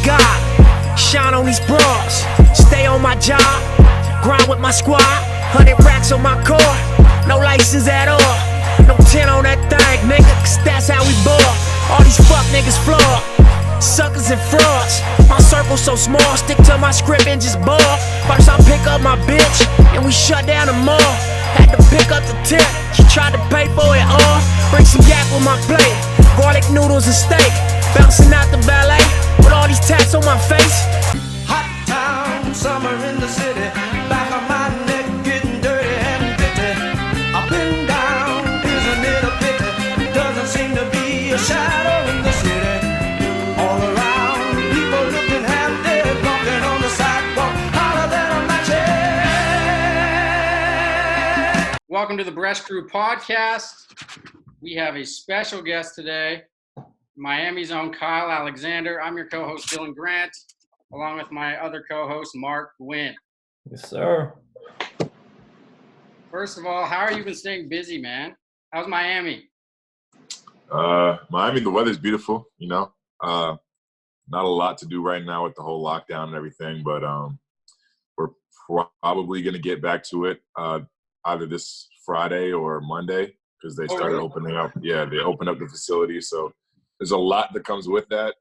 God. Shine on these bras, stay on my job, grind with my squad, 100 racks on my car, no license at all, no 10 on that thing, nigga, cause that's how we ball. All these fuck niggas flawed, suckers and frauds. My circle so small, stick to my script and just ball. First I pick up my bitch, and we shut down the mall. Had to pick up the tip, she tried to pay for it all. Bring some yak with my plate, garlic noodles and steak. Bouncing out the ballet, with all these tats on my face. Hot town, summer in the city. Back of my neck getting dirty and bitty. Up and down, isn't it a pity? Doesn't seem to be a shadow in the city. All around, people looking half dead, walking on the sidewalk, hotter than a match. Welcome to the Bresh Crew podcast. We have a special guest today, Miami's own Kyle Alexander. I'm your co-host, Dylan Grant, along with my other co-host, Mark Gwynn. Yes, sir. First of all, how are you been staying busy, man? How's Miami? Miami, the weather's beautiful, you know. Not a lot to do right now with the whole lockdown and everything, but we're probably going to get back to it either this Friday or Monday because they started opening up. Yeah, they opened up the facility, so there's a lot that comes with that,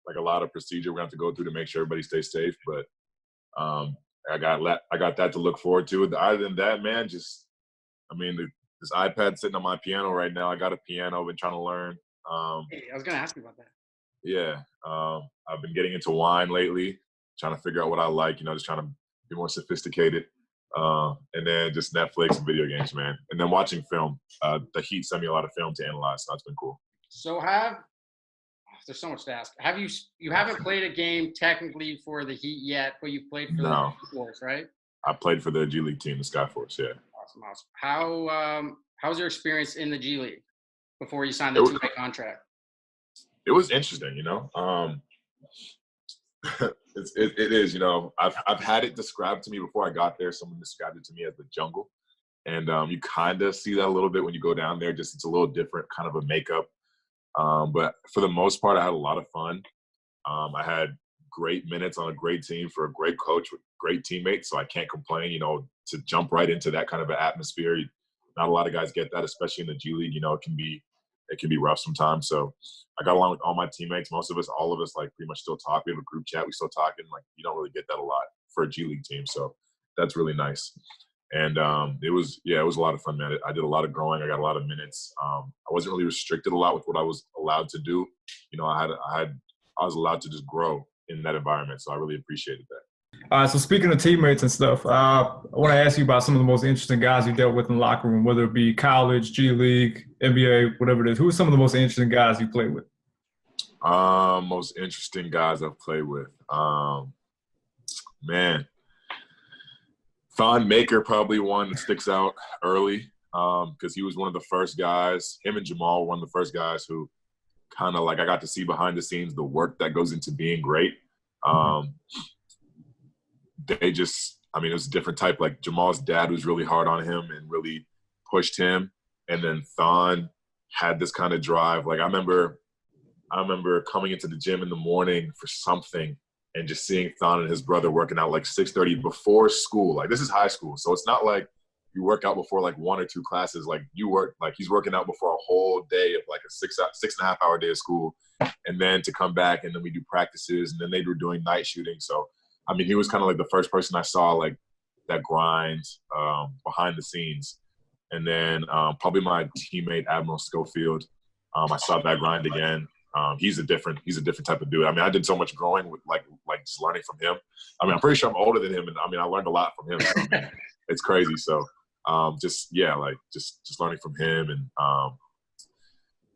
like a lot of procedure we're going to have to go through to make sure everybody stays safe. But I got that to look forward to. Other than that, man, this iPad sitting on my piano right now. I got a piano, been trying to learn. Hey, I was going to ask you about that. Yeah, I've been getting into wine lately, trying to figure out what I like, just trying to be more sophisticated. And then just Netflix and video games, man. And then watching film. The Heat sent me a lot of film to analyze, so that's been cool. So there's so much to ask. You haven't played a game technically for the Heat yet, but you've played for the Force, right? I played for the G League team, the Skyforce, yeah. Awesome. How was your experience in the G League before you signed the two-way contract? It was interesting, it is, I've had it described to me before I got there. Someone described it to me as the jungle. And you kind of see that a little bit when you go down there. Just it's a little different kind of a makeup. But for the most part, I had a lot of fun. I had great minutes on a great team for a great coach with great teammates, so I can't complain, to jump right into that kind of an atmosphere. Not a lot of guys get that, especially in the G League. It can be rough sometimes. So I got along with all my teammates. All of us, like pretty much still talk. We have a group chat. We still talking. Like you don't really get that a lot for a G League team. So that's really nice. And it was a lot of fun, man. I did a lot of growing. I got a lot of minutes. I wasn't really restricted a lot with what I was allowed to do. I was allowed to just grow in that environment. So I really appreciated that. All right, so speaking of teammates and stuff, I want to ask you about some of the most interesting guys you dealt with in the locker room, whether it be college, G League, NBA, whatever it is. Who are some of the most interesting guys you played with? Most interesting guys I've played with. Man. Thon Maker probably one that sticks out early because he was one of the first guys. Him and Jamal were one of the first guys who kind of like I got to see behind the scenes the work that goes into being great. It was a different type. Like Jamal's dad was really hard on him and really pushed him. And then Thon had this kind of drive. Like I remember coming into the gym in the morning for something and just seeing Thon and his brother working out like 6:30 before school. Like this is high school. So it's not like you work out before like one or two classes. Like he's working out before a whole day of like a 6.5 hour day of school. And then to come back and then we do practices and then they were doing night shooting. So, he was kind of like the first person I saw like that grind behind the scenes. And then probably my teammate, Admiral Schofield, I saw that grind again. He's a different type of dude. I did so much growing with like just learning from him. I'm pretty sure I'm older than him, and I learned a lot from him. So, it's crazy. So, just learning from him, and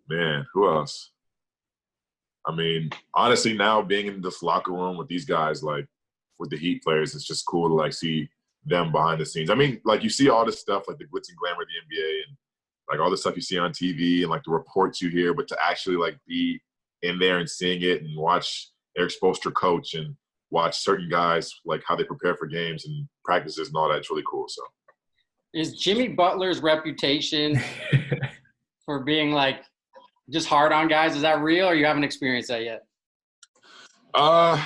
man, who else? Honestly, now being in this locker room with these guys, like with the Heat players, it's just cool to like see them behind the scenes. Like you see all this stuff, like the glitz and glamour of the NBA, and like all the stuff you see on TV, and like the reports you hear, but to actually like be in there and seeing it and watch Eric Spoelstra coach and watch certain guys, like how they prepare for games and practices and all that. It's really cool. So is Jimmy Butler's reputation for being like just hard on guys, is that real or you haven't experienced that yet? Uh,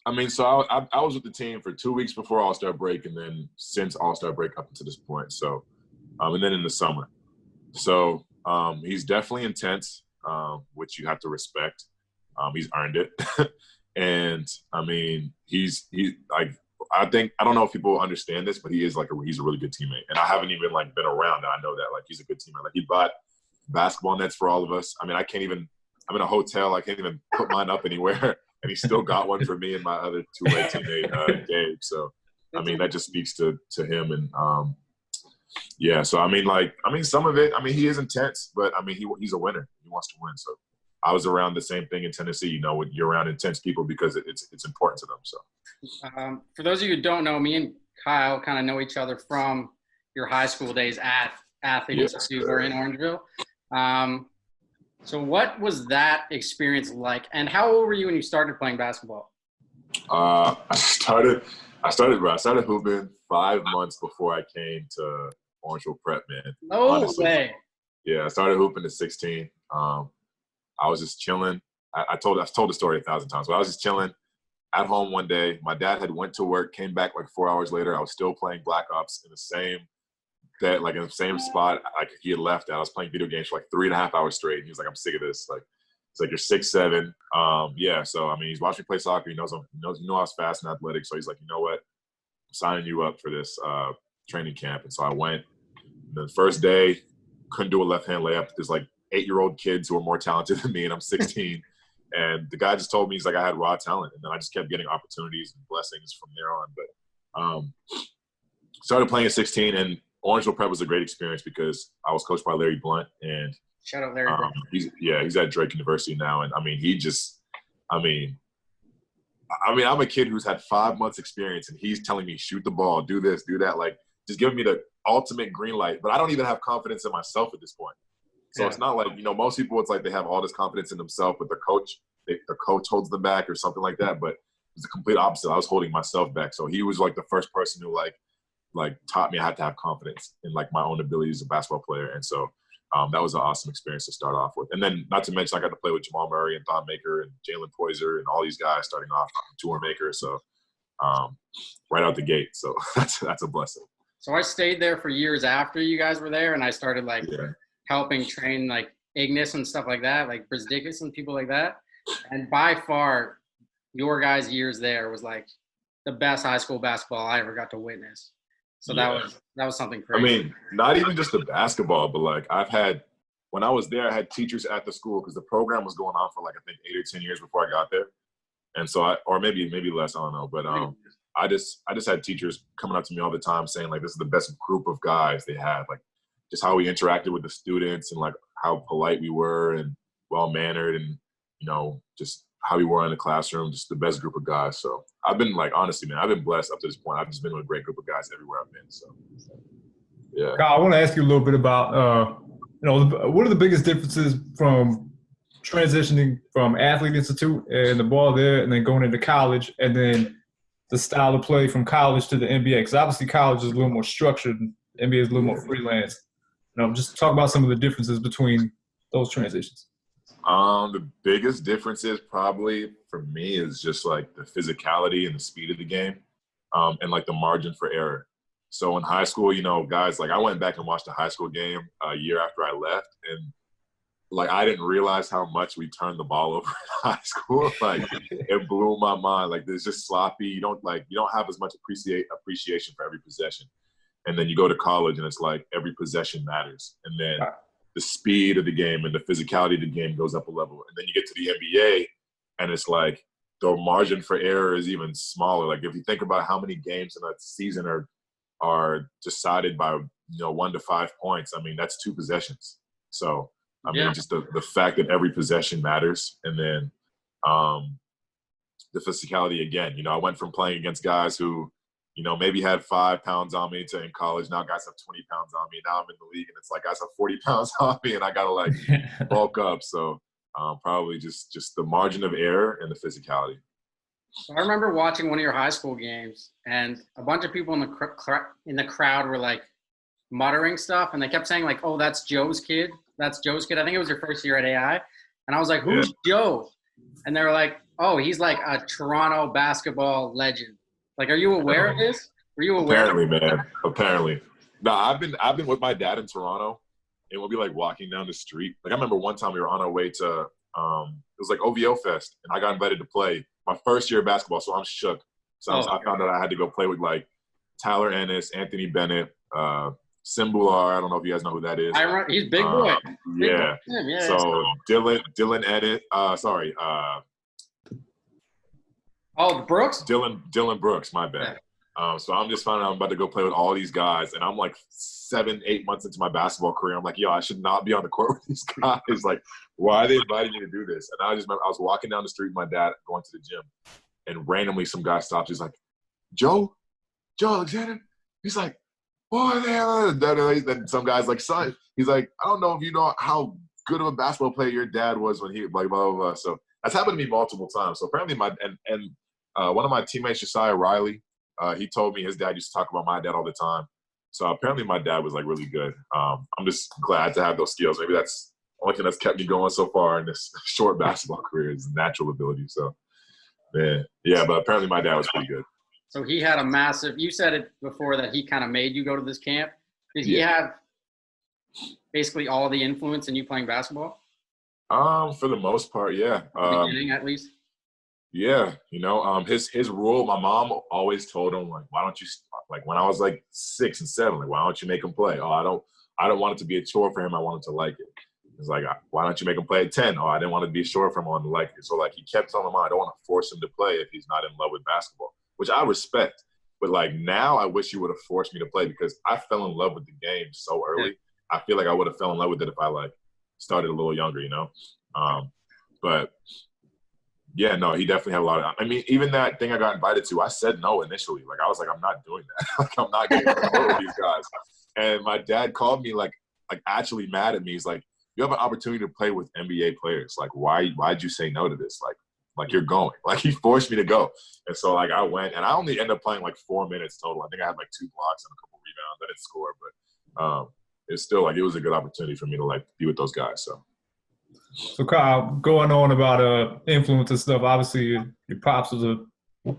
I mean, so I was with the team for 2 weeks before All-Star break, and then since All-Star break up to this point. So, and then in the summer. So he's definitely intense, which you have to respect. He's earned it, and I mean, he's like, I don't know if people understand this, but he is like he's a really good teammate. And I haven't even like been around, and I know that like he's a good teammate. Like he bought basketball nets for all of us. I mean, I'm in a hotel. I can't even put mine up anywhere. And he still got one for me and my other two-way teammate, Gabe. So, I mean, that just speaks to him. And, yeah, so, I mean, some of it, I mean, he is intense, but, I mean, he's a winner. He wants to win. So, I was around the same thing in Tennessee. You know, you're around intense people because it's important to them. So, For those of you who don't know, me and Kyle kind of know each other from your high school days at Athlete Institute or in Orangeville. So what was that experience like? And how old were you when you started playing basketball? I started hooping 5 months before I came to Orangeville Prep, man. No Honestly. way. Yeah, I started hooping at 16. I was just chilling. I've told the story 1,000 times, but I was just chilling at home one day. My dad had went to work, came back like 4 hours later. I was still playing Black Ops in the same bed, like in the same spot like he had left at. I was playing video games for like 3.5 hours straight. And he was like, I'm sick of this. Like, it's like, you're 6'7". Yeah, so I mean, he's watching me play soccer. He knows I was fast and athletic. So he's like, you know what? I'm signing you up for this training camp. And so I went. And the first day, couldn't do a left-hand layup. There's like 8-year-old kids who are more talented than me, and I'm 16. And the guy just told me, he's like, I had raw talent. And then I just kept getting opportunities and blessings from there on. But started playing at 16, and Orangeville Prep was a great experience because I was coached by Larry Blunt, and shout out Larry Blunt. He's at Drake University now, and I mean, I'm a kid who's had 5 months experience, and he's telling me shoot the ball, do this, do that, like just giving me the ultimate green light. But I don't even have confidence in myself at this point. So It's not like, most people, it's like they have all this confidence in themselves, but the coach holds them back or something like that. But it's the complete opposite. I was holding myself back. So he was like the first person who like taught me I had to have confidence in like my own abilities as a basketball player. And so that was an awesome experience to start off with. And then not to mention, I got to play with Jamal Murray and Thon Maker and Jalen Poyser and all these guys starting off, Tour Maker. So right out the gate. So that's a blessing. So I stayed there for years after you guys were there, and I started helping train like Ignis and stuff like that, like Brisdickus and people like that. And by far, your guys' years there was like the best high school basketball I ever got to witness. So that was something crazy. I mean, not even just the basketball, but like when I was there, I had teachers at the school because the program was going on for like I think 8 or 10 years before I got there, and so or maybe less, I don't know, but I just had teachers coming up to me all the time saying like this is the best group of guys they had, like just how we interacted with the students and like how polite we were and well mannered and just how we were in the classroom, just the best group of guys. So I've been like, honestly, man, I've been blessed up to this point. I've just been with a great group of guys everywhere I've been. So, yeah. Kyle, I want to ask you a little bit about, what are the biggest differences from transitioning from Athlete Institute and the ball there and then going into college and then the style of play from college to the NBA? Because obviously college is a little more structured and NBA is a little more freelance. Just talk about some of the differences between those transitions. The biggest differences probably for me is just like the physicality and the speed of the game, and like the margin for error. So in high school, guys, like I went back and watched a high school game a year after I left, and like I didn't realize how much we turned the ball over in high school. Like it blew my mind. Like it's just sloppy. You don't have as much appreciation for every possession. And then you go to college and it's like every possession matters. And then the speed of the game and the physicality of the game goes up a level. And then you get to the NBA and it's like the margin for error is even smaller. Like if you think about how many games in a season are decided by 1 to 5 points, I mean, that's 2 possessions. So, I mean, just the fact that every possession matters. And then the physicality again, I went from playing against guys who, maybe had 5 pounds on me to in college. Now guys have 20 pounds on me. Now I'm in the league and it's like guys have 40 pounds on me and I got to like bulk up. So probably just the margin of error and the physicality. So I remember watching one of your high school games and a bunch of people in the crowd were like muttering stuff and they kept saying like, oh, that's Joe's kid. That's Joe's kid. I think it was your first year at AI. And I was like, who's Joe? And they were like, Oh, he's like a Toronto basketball legend. Like, are you aware of this? Were you aware? Apparently, man. Apparently. No, I've been with my dad in Toronto, and we'll be like walking down the street. Like I remember one time we were on our way to it was like OVO Fest, and I got invited to play my first year of basketball, so I'm shook. So I found out I had to go play with like Tyler Ennis, Anthony Bennett, Simbular. I don't know if you guys know who that is. He's big boy. Yeah. Big boy. Yeah. So Dylan Ennis. Oh, Brooks. Dylan Brooks. My bad. So I'm just finding out I'm about to go play with all these guys, and I'm like 7-8 months into my basketball career. I'm like, yo, I should not be on the court with these guys. Like, why are they inviting me to do this? And I just remember I was walking down the street with my dad going to the gym, and randomly some guy stops. He's like, Joe Alexander. He's like, boy, then some guy's like, son. He's like, I don't know if you know how good of a basketball player your dad was when he like blah blah blah. So that's happened to me multiple times. So apparently one of my teammates, Josiah Riley. He told me his dad used to talk about my dad all the time. So apparently my dad was like really good. I'm just glad to have those skills. Maybe that's the only thing that's kept me going so far in this short basketball career is natural ability. So, man, yeah, but apparently my dad was pretty good. So he had a massive – you said it before that he kind of made you go to this camp. Did he have basically all the influence in you playing basketball? For the most part, yeah. Beginning, at least? Yeah, his rule. My mom always told him like, why don't you like when I was like 6 and 7, like why don't you make him play? Oh, I don't want it to be a chore for him. I want him to like it. It's like, why don't you make him play at 10? Oh, I didn't want it to be a chore for him. I wanted to like it. So like he kept telling him, I don't want to force him to play if he's not in love with basketball, which I respect. But like now, I wish you would have forced me to play because I fell in love with the game so early. I feel like I would have fell in love with it if I like started a little younger, But yeah, no, he definitely had a lot of – I mean, even that thing I got invited to, I said no initially. Like, I was like, I'm not doing that. Like, I'm not getting on the court with these guys. And my dad called me, like actually mad at me. He's like, you have an opportunity to play with NBA players. Like, why'd you say no to this? Like you're going. Like, he forced me to go. And so, like, I went. And I only ended up playing, like, 4 minutes total. I think I had, like, 2 blocks and a couple rebounds. I didn't score. But it's still, like, it was a good opportunity for me to, like, be with those guys, So Kyle, going on about influence and stuff, obviously your pops was a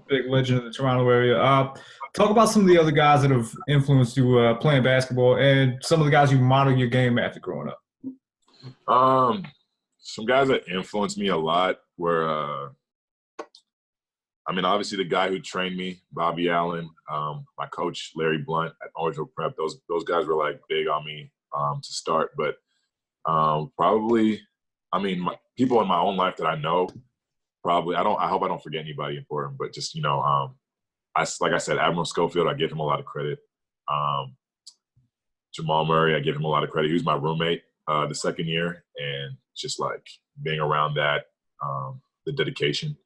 big legend in the Toronto area. Talk about some of the other guys that have influenced you playing basketball and some of the guys you modeled your game after growing up. Some guys that influenced me a lot were, obviously the guy who trained me, Bobby Allen, my coach, Larry Blunt at Orangeville Prep. Those guys were, like, big on me to start. But probably – people in my own life that I know, probably. I hope I don't forget anybody important, but just like I said, Admiral Schofield, I give him a lot of credit. Jamal Murray, I give him a lot of credit. He was my roommate the second year, and just like being around that, the dedication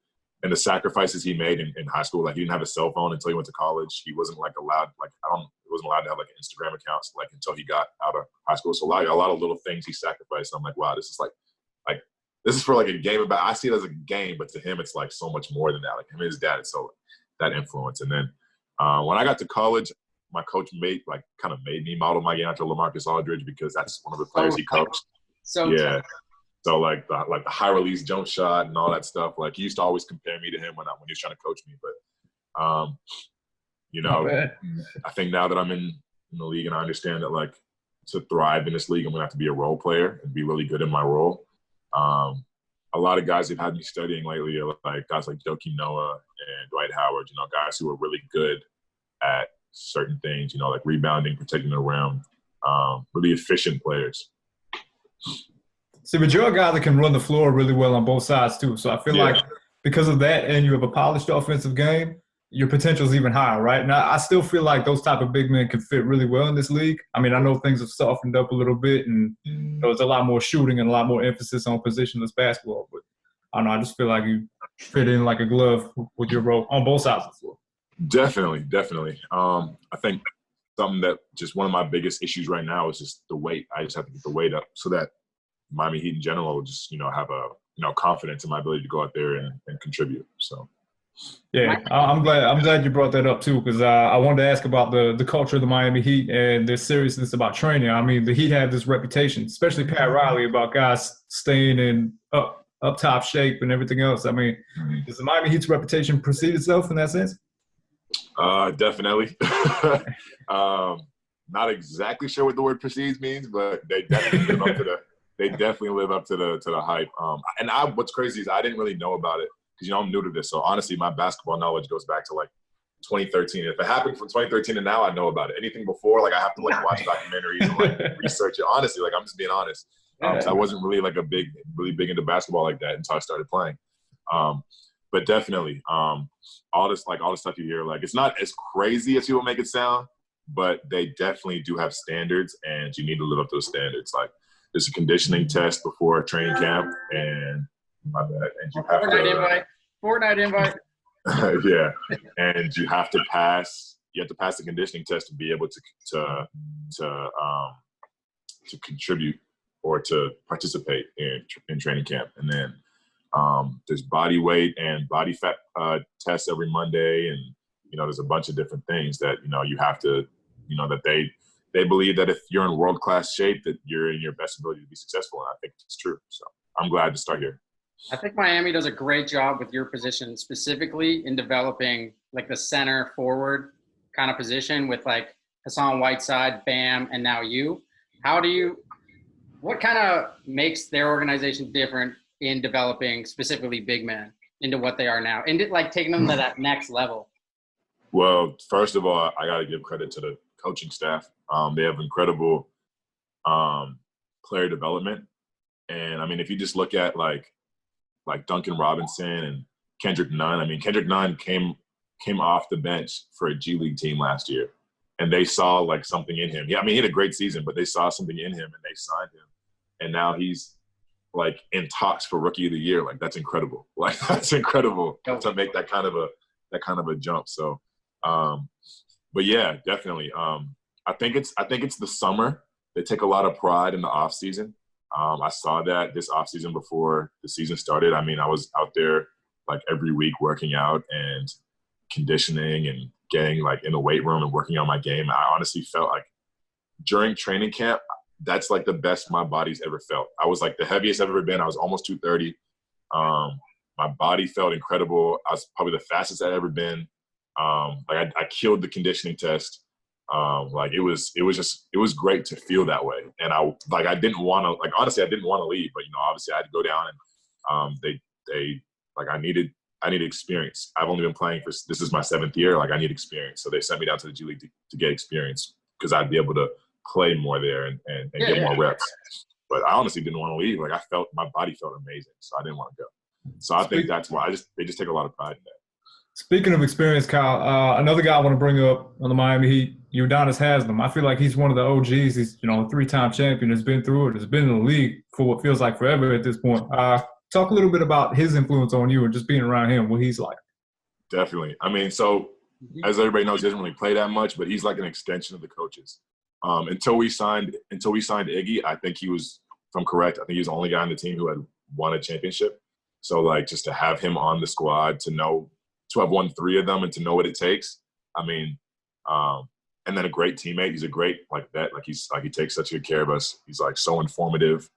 and the sacrifices he made in high school. Like, he didn't have a cell phone until he went to college. He wasn't like allowed. Like, he wasn't allowed to have like an Instagram account like until he got out of high school. So a lot of little things he sacrificed. I'm like, wow, this is like this is for like a game about. I see it as a game, but to him, it's like so much more than that. Like, him and his dad, it's so that influence. And then when I got to college, my coach made me model my game after LaMarcus Aldridge because that's one of the players he coached. So yeah. So like the high release jump shot and all that stuff. Like, he used to always compare me to him when he was trying to coach me. But I think now that I'm in the league and I understand that like to thrive in this league, I'm gonna have to be a role player and be really good in my role. A lot of guys who've had me studying lately are like guys like Joakim Noah and Dwight Howard, guys who are really good at certain things, like rebounding, protecting the rim, really efficient players. See, but you're a guy that can run the floor really well on both sides too. So I feel like because of that and you have a polished offensive game, your potential is even higher, right? Now, I still feel like those type of big men can fit really well in this league. I mean, I know things have softened up a little bit and there's a lot more shooting and a lot more emphasis on positionless basketball. But I don't know, I just feel like you fit in like a glove with your role on both sides of the floor. Definitely. I think something that just one of my biggest issues right now is just the weight. I just have to get the weight up so that Miami Heat in general will just, have a confidence in my ability to go out there and contribute. So. Yeah, I'm glad you brought that up too, because I wanted to ask about the culture of the Miami Heat and their seriousness about training. I mean, the Heat have this reputation, especially Pat Riley, about guys staying in up up top shape and everything else. I mean, does the Miami Heat's reputation precede itself in that sense? Definitely. Not exactly sure what the word "precedes" means, but they definitely live up to the. They definitely live up to the hype. What's crazy is I didn't really know about it because I'm new to this. So honestly, my basketball knowledge goes back to like 2013. If it happened from 2013 to now, I know about it. Anything before, like I have to like watch documentaries and like research it. Honestly, like I'm just being honest. So I wasn't really like really big into basketball like that until I started playing. But definitely, all this stuff you hear, like it's not as crazy as people make it sound, but they definitely do have standards, and you need to live up to those standards. Like there's a conditioning test before training camp, and my bad, and you have Fortnite invite. yeah, and you have to pass. You have to pass the conditioning test to be able to contribute or to participate in training camp. And then there's body weight and body fat tests every Monday, and there's a bunch of different things that you have to that they believe that if you're in world-class shape that you're in your best ability to be successful, and I think it's true. So I'm glad to start here. I think Miami does a great job with your position, specifically in developing like the center forward kind of position with like Hassan Whiteside, Bam, and now you. What kind of makes their organization different in developing specifically big men into what they are now, and like taking them to that next level? Well, first of all, I got to give credit to the coaching staff. They have incredible player development. And I mean, if you just look at like Duncan Robinson and Kendrick Nunn, I mean, Kendrick Nunn came off the bench for a G League team last year, and they saw like something in him. Yeah, I mean, he had a great season, but they saw something in him and they signed him. And now he's like in talks for Rookie of the Year. Like that's incredible. Like that's incredible to make that kind of a jump. So, but yeah, definitely. I think it's the summer. They take a lot of pride in the off season. I saw that this off season before the season started. I mean, I was out there like every week working out and conditioning and getting like in the weight room and working on my game. I honestly felt like during training camp, that's like the best my body's ever felt. I was like the heaviest I've ever been. I was almost 230. My body felt incredible. I was probably the fastest I'd ever been. Like I killed the conditioning test. Like it was great to feel that way. And I didn't want to, like, honestly, I didn't want to leave, but obviously I had to go down, and they like, I needed experience. I've only been playing this is my 7th year. Like I need experience. So they sent me down to the G League to get experience because I'd be able to play more there and get more reps. But I honestly didn't want to leave. Like my body felt amazing. So I didn't want to go. So I think that's why they just take a lot of pride in that. Speaking of experience, Kyle, another guy I want to bring up on the Miami Heat, Udonis Haslem. I feel like he's one of the OGs. He's, a 3-time champion, has been through it, has been in the league for what feels like forever at this point. Talk a little bit about his influence on you and just being around him, what he's like. Definitely. I mean, so as everybody knows, he doesn't really play that much, but he's like an extension of the coaches. Until we signed Iggy, I think he was, if I'm correct, I think he was the only guy on the team who had won a championship. So like just to have him on the squad, to have won 3 of them and to know what it takes. I mean, and then a great teammate. He's a great vet. Like he takes such good care of us. He's like so informative.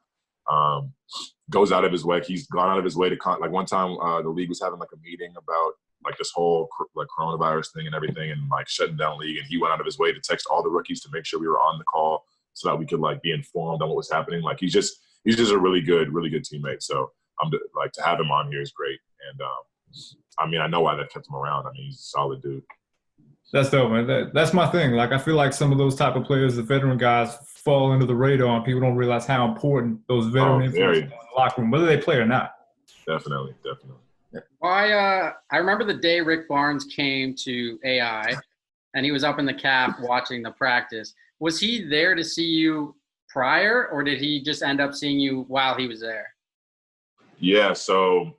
Goes out of his way. He's gone out of his way to like one time the league was having like a meeting about like this whole like coronavirus thing and everything and like shutting down league. And he went out of his way to text all the rookies to make sure we were on the call so that we could like be informed on what was happening. Like he's just a really good teammate. So like to have him on here is great. And I mean, I know why that kept him around. I mean, he's a solid dude. That's dope, man. That's my thing. Like, I feel like some of those type of players, the veteran guys, fall into the radar, and people don't realize how important those veteran influences are in the locker room, whether they play or not. Definitely. Well, I remember the day Rick Barnes came to AI, and he was up in the cap watching the practice. Was he there to see you prior, or did he just end up seeing you while he was there? Yeah, so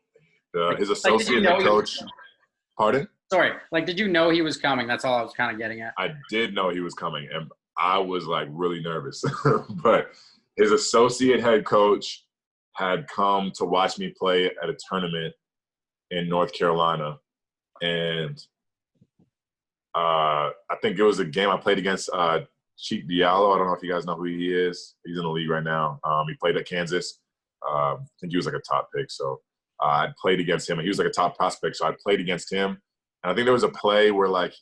his associate head coach – pardon? Sorry, did you know he was coming? That's all I was kind of getting at. I did know he was coming, and I was, really nervous. But his associate head coach had come to watch me play at a tournament in North Carolina. And I think it was a game I played against Cheek Diallo. I don't know if you guys know who he is. He's in the league right now. He played at Kansas. I think he was like a top pick. So I played against him, and he was like a top prospect. So I played against him, and I think there was a play where like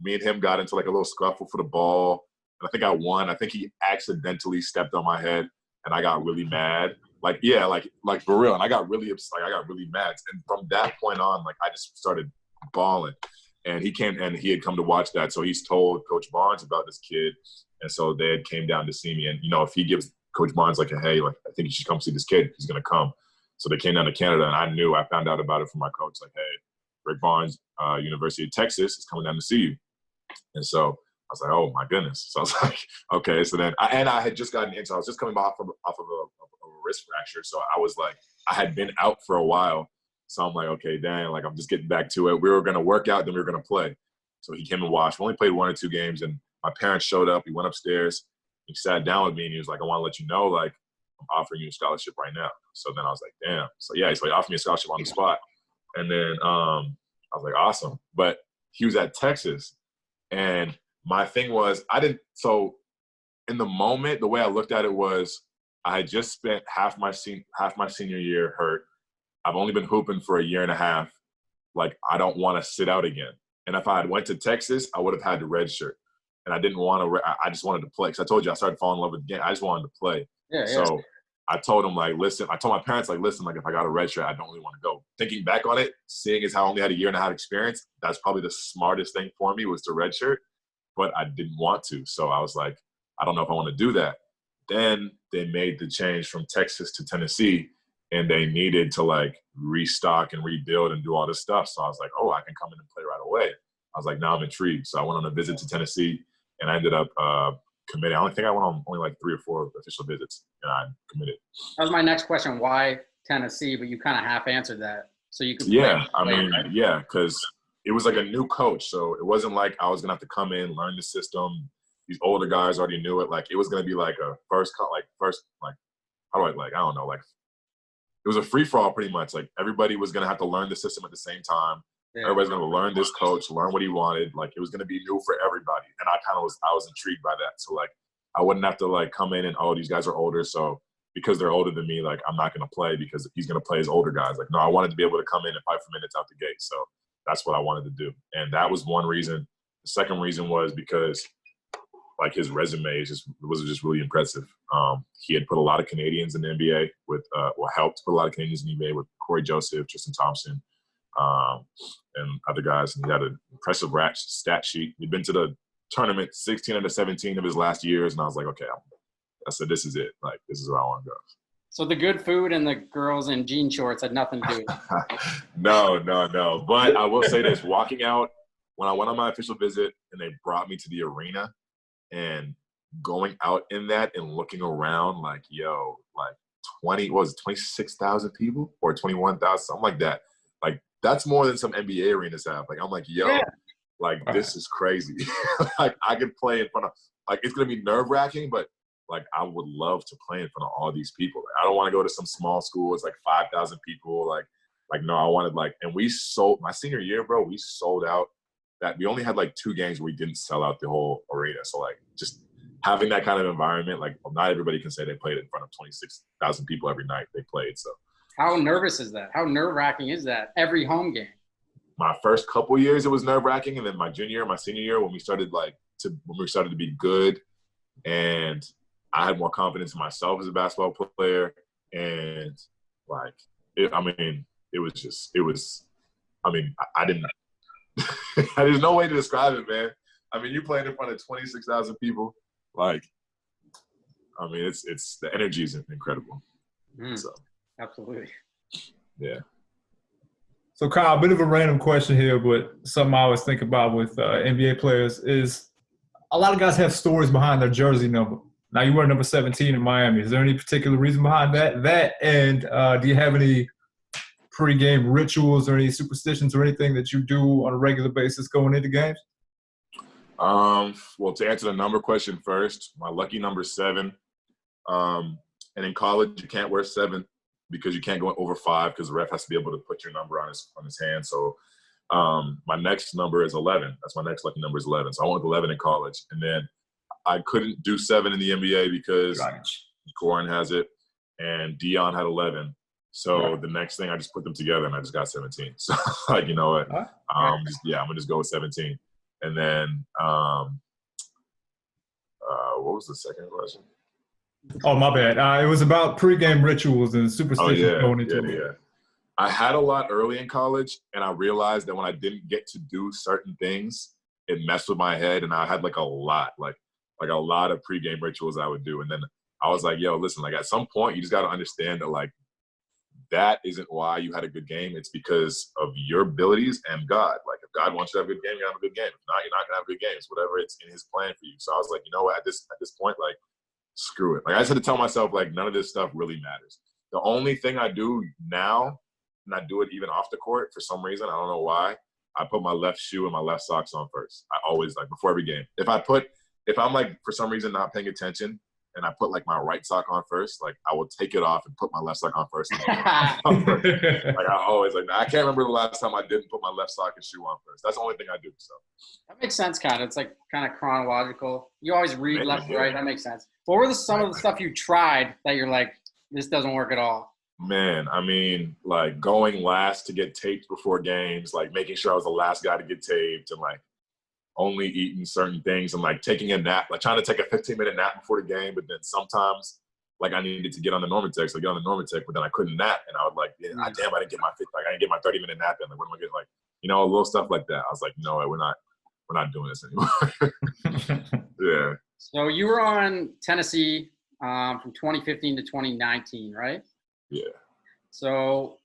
me and him got into like a little scuffle for the ball, and I think I won. I think he accidentally stepped on my head, and I got really mad. Like for real, and I got really upset. Like I got really mad, and from that point on, like I just started bawling. And he came, and he had come to watch that, so he's told Coach Barnes about this kid, and so they had came down to see me. And if he gives Coach Barnes like, hey, like I think you should come see this kid, he's gonna come. So they came down to Canada, and I found out about it from my coach, like, hey, Rick Barnes, University of Texas, is coming down to see you. And so I was like, oh my goodness. So I was like, okay. So then, I had just gotten into, I was just coming off of a wrist fracture, so I was like, I had been out for a while. So I'm like, okay, dang, like I'm just getting back to it. We were going to work out, then we were going to play. So he came and watched. We only played 1 or 2 games, and my parents showed up. He went upstairs. He sat down with me, and he was like, I want to let you know, like, I'm offering you a scholarship right now. So then I was like, damn. So yeah, so he offered me a scholarship on the spot. And then I was like, awesome. But he was at Texas. And my thing was, so in the moment, the way I looked at it was, I had just spent half my senior year hurt. I've only been hooping for a year and a half. Like, I don't want to sit out again. And if I had went to Texas, I would have had to redshirt. And I didn't want to. I just wanted to play. Because I told you I started falling in love with the game. I just wanted to play. Yeah. So I told him, like, listen. I told my parents, like, listen, like, if I got a redshirt, I don't really want to go. Thinking back on it, seeing as how I only had a year and a half experience, that's probably the smartest thing for me was to redshirt. But I didn't want to. So I was like, I don't know if I want to do that. Then they made the change from Texas to Tennessee. And they needed to, like, restock and rebuild and do all this stuff. So I was like, oh, I can come in and play right away. I was like, now I'm intrigued. So I went on a visit to Tennessee, and I ended up committing. I think I went on only like 3 or 4 official visits, and I committed. That was my next question. Why Tennessee? But you kind of half answered that. So you could Yeah, because it was like a new coach. So it wasn't like I was going to have to come in, learn the system. These older guys already knew it. Like, it was going to be like a it was a free-for-all pretty much. Like, everybody was going to have to learn the system at the same time. Yeah. Everybody's going to learn this coach, learn what he wanted. Like, it was going to be new for everybody. And I was intrigued by that. So, like, I wouldn't have to, like, come in and, oh, these guys are older. So because they're older than me, like, I'm not going to play because he's going to play as older guys. Like, no, I wanted to be able to come in and fight for minutes out the gate. So that's what I wanted to do. And that was one reason. The second reason was because, like, his resume was just really impressive. He had put a lot of Canadians in the NBA helped put a lot of Canadians in the NBA with Corey Joseph, Tristan Thompson, and other guys. And he had an impressive stat sheet. He'd been to the tournament 16 out of 17 of his last years, and I was like, okay, I said, this is it. Like, this is where I want to go. So the good food and the girls in jean shorts had nothing to do with it. No. But I will say this: walking out when I went on my official visit, and they brought me to the arena. And going out in that and looking around, like, yo, like 26,000 people or 21,000, something like that. Like, that's more than some NBA arenas have. Like, I'm like, yo, like, this is crazy. Like, I could play in front of, like, it's going to be nerve-wracking, but, like, I would love to play in front of all these people. Like, I don't want to go to some small school. It's like 5,000 people. Like, no, I wanted, like, and we sold, my senior year, bro, we sold out. That we only had like 2 games where we didn't sell out the whole arena. So, like, just having that kind of environment, like, not everybody can say they played in front of 26,000 people every night they played. So how nervous is that? How nerve-wracking is that every home game? My first couple years it was nerve-wracking, and then my junior, my senior year, when we started to be good, and I had more confidence in myself as a basketball player, and like, I didn't. There's no way to describe it, man. I mean, you playing in front of 26,000 people. Like, I mean, it's the energy is incredible. So, absolutely. Yeah. So, Kyle, a bit of a random question here, but something I always think about with NBA players is a lot of guys have stories behind their jersey number. Now, you wear number 17 in Miami. Is there any particular reason behind that? And do you have any pre-game rituals or any superstitions or anything that you do on a regular basis going into games? Well, to answer the number question first, my lucky number is 7. And in college, you can't wear 7 because you can't go over 5 because the ref has to be able to put your number on his hand. So my next number is 11. That's my next lucky number is 11. So I went with 11 in college. And then I couldn't do 7 in the NBA because Goran has it. and Dion had 11. So the next thing, I just put them together, and I just got 17. So, like, you know what? I'm gonna just go with 17. And then, what was the second question? Oh, my bad. It was about pregame rituals and Oh superstitions going into it. yeah. I had a lot early in college, and I realized that when I didn't get to do certain things, it messed with my head, and I had like a lot of pregame rituals I would do. And then I was like, yo, listen, like at some point you just got to understand that like that isn't why you had a good game. It's because of your abilities and God. Like if God wants you to have a good game, you have a good game. If not, you're not gonna have a good game. It's whatever it's in his plan for you. So I was like, you know what, at this point, like screw it. Like I just had to tell myself like none of this stuff really matters. The only thing I do now, and I do it even off the court for some reason, I don't know why, I put my left shoe and my left socks on first. I always, like, before every game. If I'm, like, for some reason not paying attention and I put, like, my right sock on first, like, I will take it off and put my left sock on first. Like, I always, like, I can't remember the last time I didn't put my left sock and shoe on first. That's the only thing I do, so. That makes sense, kind of. It's, like, kind of chronological. You always read left to right. That makes sense. What were some of the stuff you tried that you're like, this doesn't work at all? Man, I mean, like going last to get taped before games, like making sure I was the last guy to get taped, and like only eating certain things, and like taking a nap, like trying to take a 15-minute nap before the game. But then sometimes like I needed to get on the Normatec, so I get on the Normatec, but then I couldn't nap. And I would like, damn, I didn't get I didn't get my 30-minute nap in. Like, what am I getting? Like, you know, little stuff like that. I was like, no, we're not doing this anymore. Yeah. So you were on Tennessee from 2015 to 2019, right? Yeah. So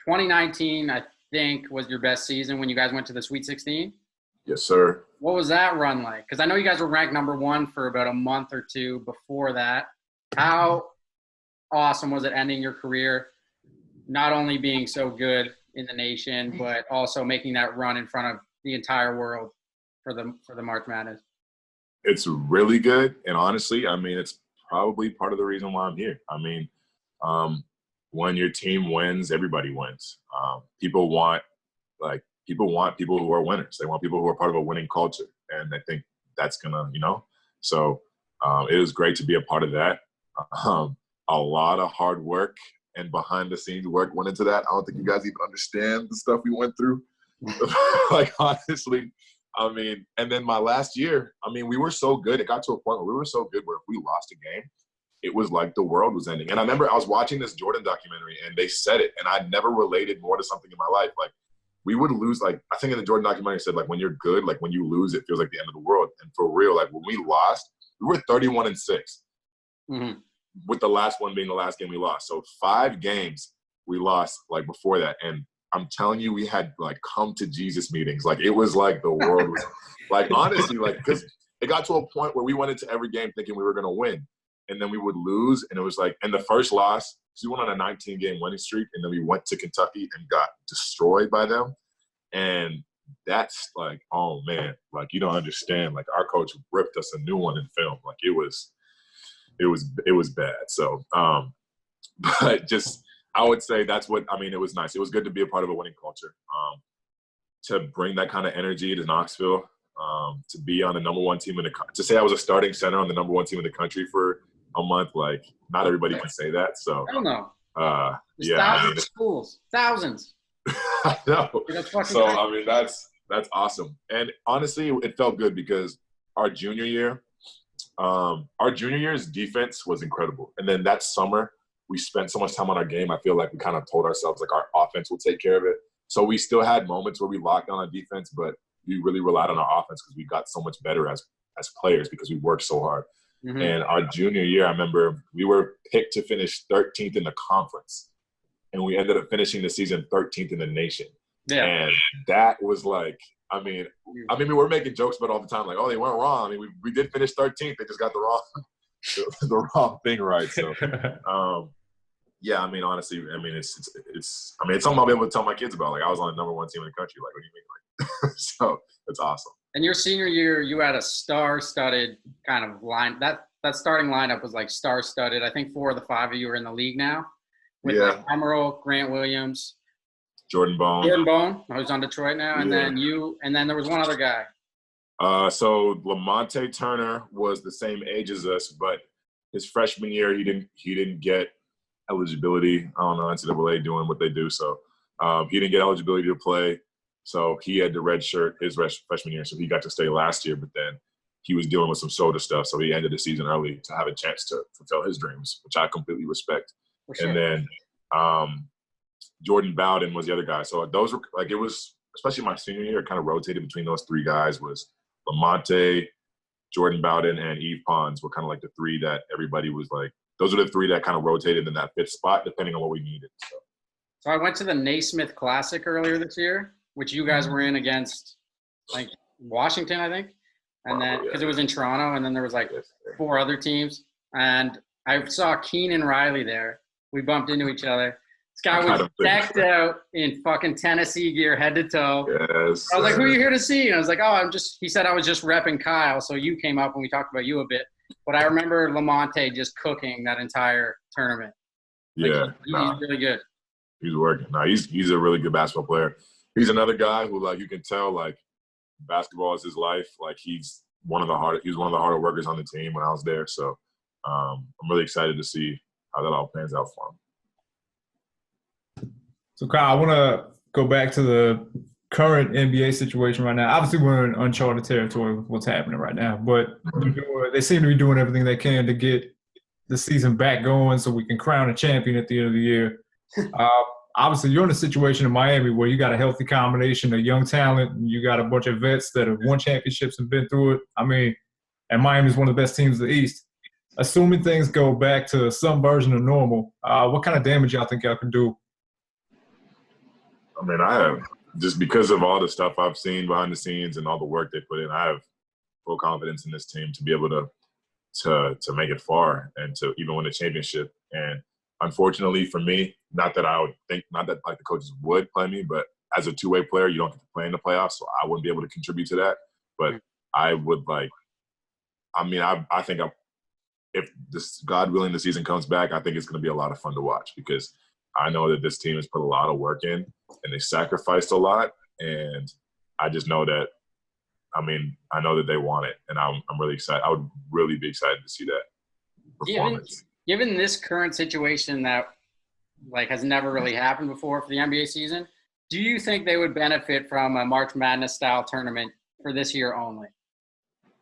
2019, I think, was your best season when you guys went to the Sweet 16? Yes, sir. What was that run like? Because I know you guys were ranked number 1 for about a month or two before that. How awesome was it ending your career, not only being so good in the nation, but also making that run in front of the entire world for the March Madness? It's really good. And honestly, I mean, it's probably part of the reason why I'm here. I mean, when your team wins, everybody wins. People want people who are winners. They want people who are part of a winning culture. And I think that's gonna, you know, so it was great to be a part of that. A lot of hard work and behind the scenes work went into that. I don't think you guys even understand the stuff we went through. Like, honestly, I mean, and then my last year, I mean, we were so good. It got to a point where we were so good where if we lost a game, it was like the world was ending. And I remember I was watching this Jordan documentary and they said it, and I never related more to something in my life. Like, we would lose, like, I think in the Jordan documentary said, like, when you're good, like, when you lose, it feels like the end of the world. And for real, like, when we lost, we were 31-6 with the last one being the last game we lost. So 5 games we lost, like, before that. And I'm telling you, we had, like, come to Jesus meetings. Like, it was like the world was, like, honestly, like, because it got to a point where we went into every game thinking we were going to win. And then we would lose, and it was like, and the first loss, we went on a 19-game winning streak, and then we went to Kentucky and got destroyed by them. And that's like, oh man, like, you don't understand. Like, our coach ripped us a new one in film. Like, it was bad. So, but just, I would say that's what, I mean, it was nice. It was good to be a part of a winning culture. To bring that kind of energy to Knoxville, to be on the number 1 team to say I was a starting center on the number 1 team in the country for a month, like, not everybody can say that. So I don't know. Yeah, thousands of schools, thousands. I know. So I mean, that's awesome. And honestly, it felt good because our junior year's defense was incredible. And then that summer, we spent so much time on our game. I feel like we kind of told ourselves like our offense will take care of it. So we still had moments where we locked down on defense, but we really relied on our offense because we got so much better as players because we worked so hard. And our junior year, I remember we were picked to finish 13th in the conference, and we ended up finishing the season 13th in the nation. Yeah. And that was like, I mean, we were making jokes about it all the time, like, oh, they weren't wrong. I mean, we did finish 13th. They just got the wrong thing right. So, yeah, I mean, honestly, I mean, it's something I'll be able to tell my kids about. Like, I was on the number 1 team in the country. Like, what do you mean? Like, so it's awesome. And your senior year, you had a star-studded kind of line. That starting lineup was like star-studded. I think 4 of the 5 of you are in the league now. With like Emerald, Grant Williams, Jordan Bone, who's on Detroit now, and then you, and then there was one other guy. So Lamonte Turner was the same age as us, but his freshman year, he didn't get eligibility. I don't know, NCAA doing what they do. So he didn't get eligibility to play. So he had to redshirt his freshman year. So he got to stay last year, but then he was dealing with some shoulder stuff. So he ended the season early to have a chance to fulfill his dreams, which I completely respect. For sure. And then Jordan Bowden was the other guy. So those were like, it was, especially my senior year, it kind of rotated between those three guys was Lamonte, Jordan Bowden, and Yves Pons were kind of like the three that everybody was like, those are the three that kind of rotated in that fifth spot, depending on what we needed. So I went to the Naismith Classic earlier this year, which you guys were in against like Washington, I think. And then because it was in Toronto, and then there was like 4 other teams. And I saw Keenan Riley there. We bumped into each other. This guy was decked out in fucking Tennessee gear, head to toe. Yes. I was like, who are you here to see? And I was like, oh, he said I was just repping Kyle. So you came up and we talked about you a bit. But I remember Lamonte just cooking that entire tournament. Yeah. He's really good. He's working. No, he's a really good basketball player. He's another guy who, like, you can tell, like, basketball is his life. Like, he's one of the harder workers on the team when I was there. So I'm really excited to see how that all pans out for him. So, Kyle, I want to go back to the current NBA situation right now. Obviously, we're in uncharted territory with what's happening right now, but they seem to be doing everything they can to get the season back going so we can crown a champion at the end of the year. Obviously, you're in a situation in Miami where you got a healthy combination of young talent, and you got a bunch of vets that have won championships and been through it. I mean, and Miami's one of the best teams in the East. Assuming things go back to some version of normal, what kind of damage y'all think y'all can do? I mean, I have, just because of all the stuff I've seen behind the scenes and all the work they put in, I have full confidence in this team to be able to make it far and to even win a championship. And unfortunately for me, not that like the coaches would play me, but as a two-way player, you don't get to play in the playoffs, so I wouldn't be able to contribute to that. But I would like, I mean, I think if this, God willing, the season comes back, I think it's going to be a lot of fun to watch because I know that this team has put a lot of work in and they sacrificed a lot. And I just know that, I mean, I know that they want it, and I'm really excited. I would really be excited to see that performance. Given this current situation that like has never really happened before for the NBA season, do you think they would benefit from a March Madness style tournament for this year only?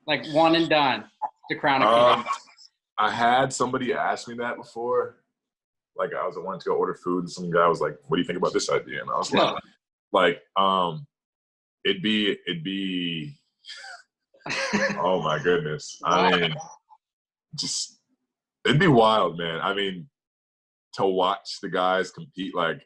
Like one and done to crown a king? I had somebody ask me that before. Like I wanted to go order food and some guy was like, what do you think about this idea? And I was like, it'd be oh my goodness. I mean, just it'd be wild, man. I mean, to watch the guys compete, like,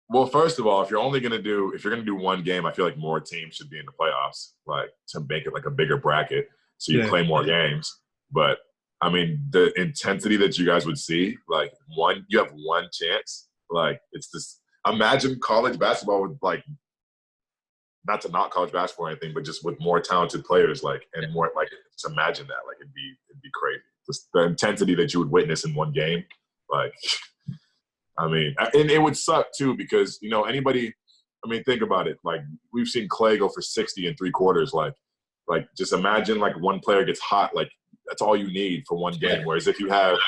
well, first of all, if you're gonna do one game, I feel like more teams should be in the playoffs, like to make it like a bigger bracket so you play more games. But I mean, the intensity that you guys would see, like you have one chance. Like it's this. Imagine college basketball with like, not to knock college basketball or anything, but just with more talented players, like, and more like, just imagine that, like, it'd be crazy. Just the intensity that you would witness in one game, like, I mean, and it would suck too because anybody. I mean, think about it. Like we've seen Clay go for 60 in 3 quarters. Like just imagine like one player gets hot. Like that's all you need for one game. Whereas if you have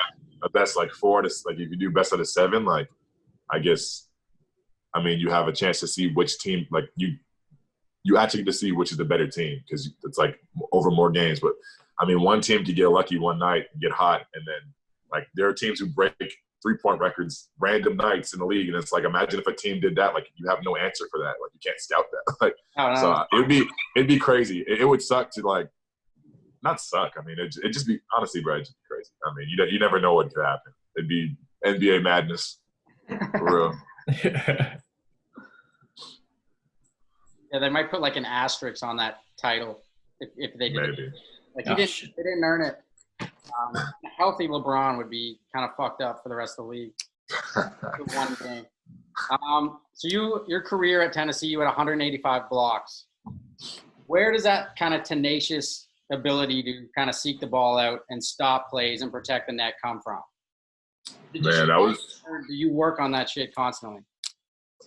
a best like 4 to like if you do best out of 7, like I guess, I mean, you have a chance to see which team like you actually get to see which is the better team because it's like over more games. But I mean, one team could get lucky one night and get hot, and then like there are teams who break 3-point records random nights in the league, and it's like imagine if a team did that. Like you have no answer for that. Like you can't scout that. Like so it'd be crazy. It would suck to like not suck. I mean, it'd just be honestly, bro, it'd just be crazy. I mean, you never know what could happen. It'd be NBA madness for real. Yeah, they might put like an asterisk on that title if they did. Maybe. Like they didn't earn it. A healthy LeBron would be kind of fucked up for the rest of the league. One game. So your career at Tennessee, you had 185 blocks. Where does that kind of tenacious ability to kind of seek the ball out and stop plays and protect the net come from? Or do you work on that shit constantly?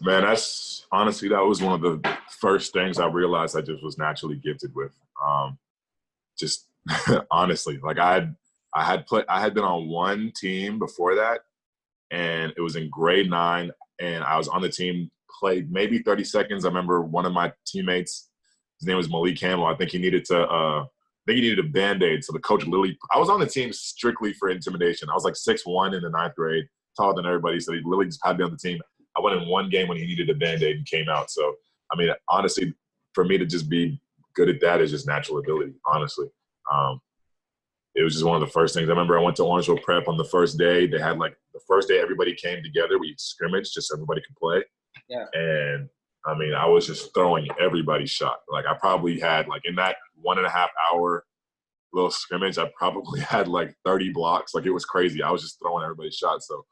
Man, that was one of the first things I realized I just was naturally gifted with. Just Honestly, like I had been on one team before that, and it was in grade 9, and I was on the team, played maybe 30 seconds. I remember one of my teammates, his name was Malik Campbell. I think he needed a Band-Aid. So the coach literally, I was on the team strictly for intimidation. I was like 6'1" in the 9th grade, taller than everybody. So he literally just had me on the team. I went in one game when he needed a Band-Aid and came out. So, I mean, honestly, for me to just be good at that is just natural ability, honestly. It was just one of the first things. I remember I went to Orangeville Prep on the first day. They had like the first day everybody came together. We scrimmaged just so everybody could play. Yeah. And I mean, I was just throwing everybody's shot. Like I probably had like in that 1.5 hour little scrimmage, I probably had like 30 blocks. Like it was crazy. I was just throwing everybody's shots. So